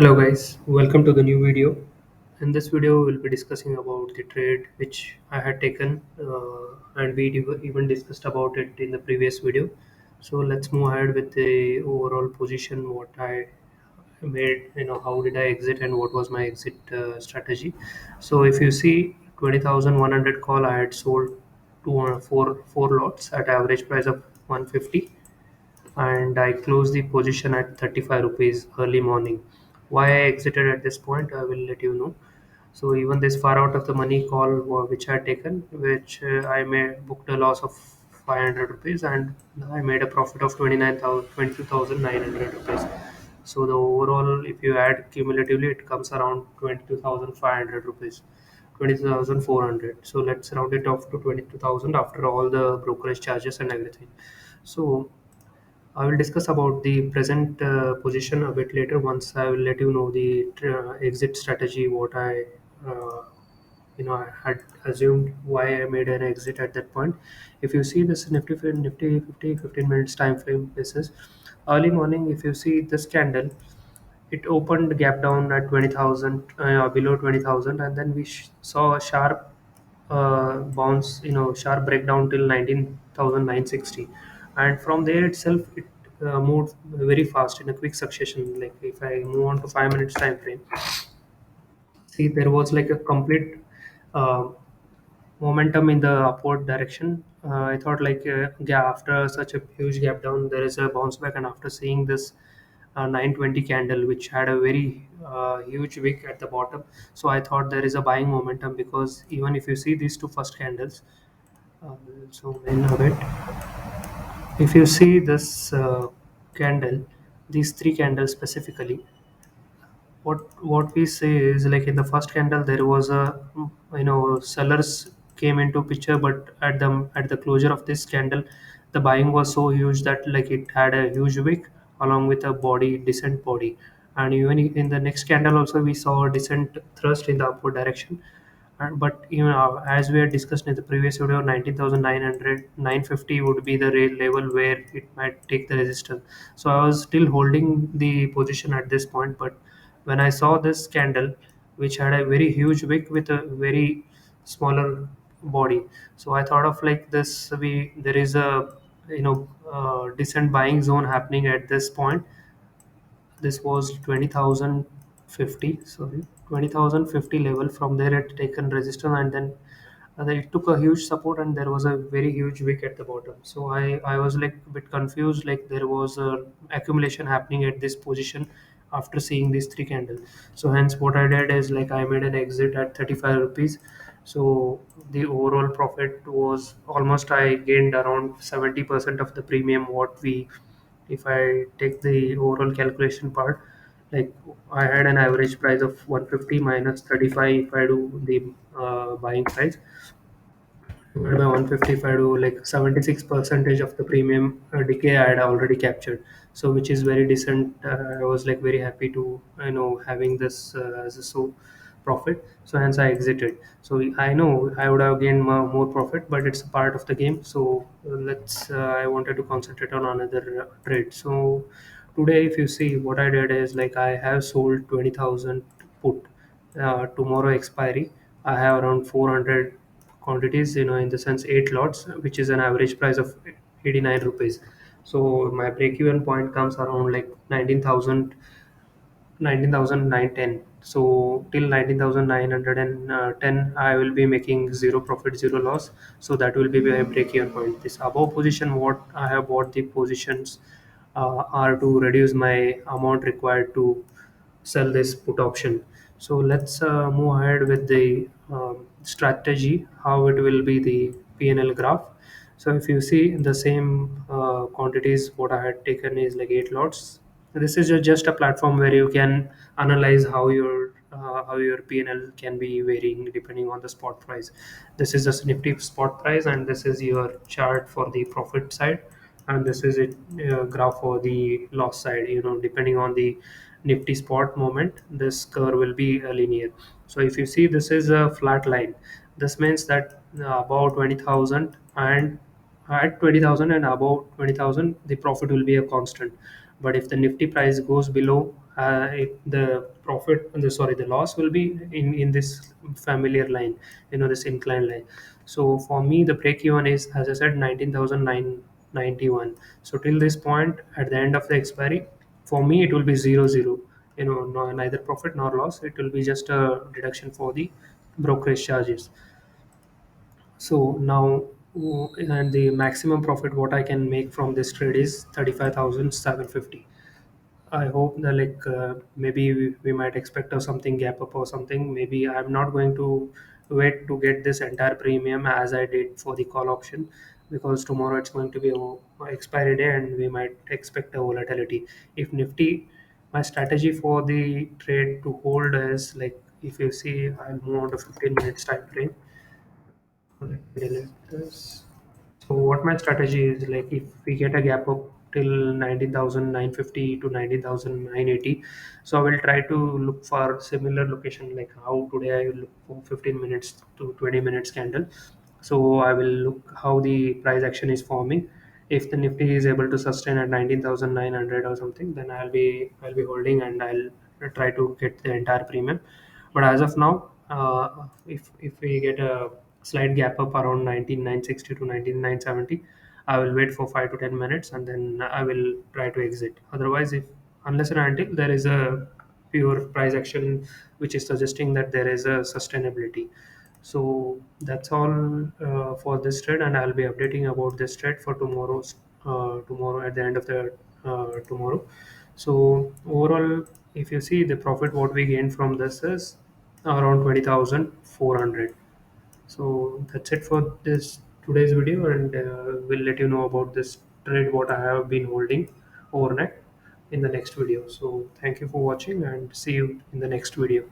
Hello guys, welcome to the new video. In this video, we'll be discussing about the trade which I had taken, and we even discussed about it in the previous video. So let's move ahead with the overall position, what I made, how did I exit and what was my exit strategy. So if you see 20,100 call, I had sold four lots at average price of 150, and I closed the position at 35 rupees early morning. Why I exited at this point, I will let you know. So even this far out of the money call which I had taken, which I made booked a loss of 500 rupees, and I made a profit of 22,900 rupees. So the overall, if you add cumulatively, it comes around 22,500 rupees. 20,400. So let's round it off to 22,000 after all the brokerage charges and everything. So I will discuss about the present position a bit later. Once I will let you know the exit strategy, what uh, I had assumed why I made an exit at that point. If you see this Nifty 50 15 minutes time frame basis, early morning, if you see this candle, it opened gap down at 20,000, below 20,000, and then we saw a sharp bounce, sharp breakdown till 19,960, and from there itself it moved very fast in a quick succession. Like if I move on to 5 minutes time frame, see there was like a complete uh, momentum in the upward direction. I thought like yeah, after such a huge gap down, there is a bounce back, and after seeing this 920 candle, which had a very huge wick at the bottom, so I thought there is a buying momentum, because even if you see these two first candles, so in a bit, if you see this candle, these three candles specifically, what we say is like in the first candle there was a sellers came into picture, but at the closure of this candle, the buying was so huge that like it had a huge wick along with a body descent body. And even in the next candle also we saw a descent thrust in the upward direction. And but as we had discussed in the previous video, 19,900 950 would be the real level where it might take the resistance. So I was still holding the position at this point, but when I saw this candle, which had a very huge wick with a very smaller body, so I thought of like this: we there is a decent buying zone happening at this point. This was 20,050, sorry, 20,050 level. From there it taken resistance, and then it took a huge support, and there was a very huge wick at the bottom. So I was like a bit confused, like there was a accumulation happening at this position after seeing these three candles. So hence what I did is like I made an exit at 35 rupees. So the overall profit was almost, I gained around 70% of the premium what we, if I take the overall calculation part, like I had an average price of 150 minus 35 if I do the buying price. Divided by 150, if I do like 76 percentage of the premium decay I had already captured. So which is very decent. I was like very happy to having this as a so profit. So hence I exited. So I know I would have gained more profit, but it's a part of the game. So let's. I wanted to concentrate on another trade. So today, if you see what I did is like I have sold 20,000 put. Tomorrow expiry, I have around 400 quantities, in the sense 8 lots, which is an average price of 89 rupees. So my break even point comes around like 19,910. So till 19,910, I will be making zero profit, zero loss. So that will be my break even point. This above position, what I have bought the positions are to reduce my amount required to sell this put option. So let's move ahead with the strategy, how it will be the PNL graph. So if you see the same quantities, what I had taken is like 8 lots. This is just a platform where you can analyze how your P&L can be varying depending on the spot price. This is a Nifty spot price, and this is your chart for the profit side, and this is it graph for the loss side. Depending on the Nifty spot moment, this curve will be linear. So if you see, this is a flat line. This means that about 20,000 and at 20,000 and above 20,000, the profit will be a constant. But if the Nifty price goes below the profit, the sorry, the loss will be in this familiar line, this inclined line. So for me, the break even is, as I said, 19,991. So till this point, at the end of the expiry, for me it will be 0 0. No, neither profit nor loss. It will be just a deduction for the brokerage charges. So now, and the maximum profit what I can make from this trade is 35,750. I hope that, like, maybe we might expect something gap up or something. Maybe I'm not going to wait to get this entire premium as I did for the call option, because tomorrow it's going to be a expiry day and we might expect a volatility. If Nifty, my strategy for the trade to hold is, like, if you see, I'll move on to 15 minutes time frame. Let me delete this. So what my strategy is, like, if we get a gap up till 19,950 to 19,980, so I will try to look for similar location, like how today I look for 15 minutes to 20 minutes candle. So I will look how the price action is forming. If the Nifty is able to sustain at 19,900 or something, then I'll be holding and I'll try to get the entire premium. But as of now, if we get a slight gap up around 19,960 to 19,970, I will wait for 5 to 10 minutes and then I will try to exit. Otherwise, if unless and until there is a pure price action which is suggesting that there is a sustainability. So that's all for this trade, and I'll be updating about this trade for tomorrow at the end of the tomorrow. So overall, if you see the profit, what we gain from this is around 20,400. So that's it for this today's video, and we'll let you know about this trade what I have been holding overnight in the next video. So thank you for watching and see you in the next video.